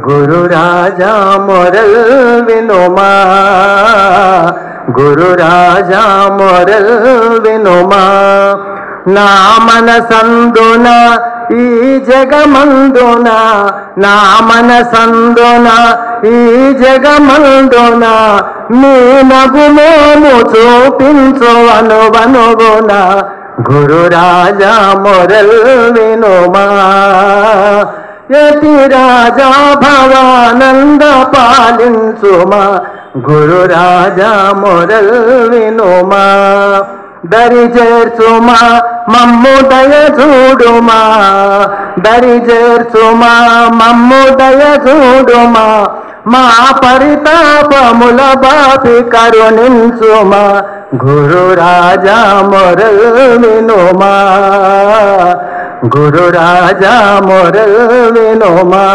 గురు రాజా moral వినుమా, గురు రాజా moral వినుమా. నా మనసందున ఈ జగమందున, నా మనసందున ఈ జగమందున నీ నగుమోము చూపించు అనువనుగున. గురు రాజా మొరల్ వినుమా. యతి రాజా భవానంద పాలించుమా, గురు రాజా మొరల్ వినుమా. దరి చేర్చుమా మమ్ము దయ చూడుమా, దరి చేర్చుమా మమ్ము దయ చూడుమా. మా పరితాపముల బాపి కరుణించుమా, గురు రాజా మొరల్ వినుమా, గురు రాజా మొరల్ వినుమా.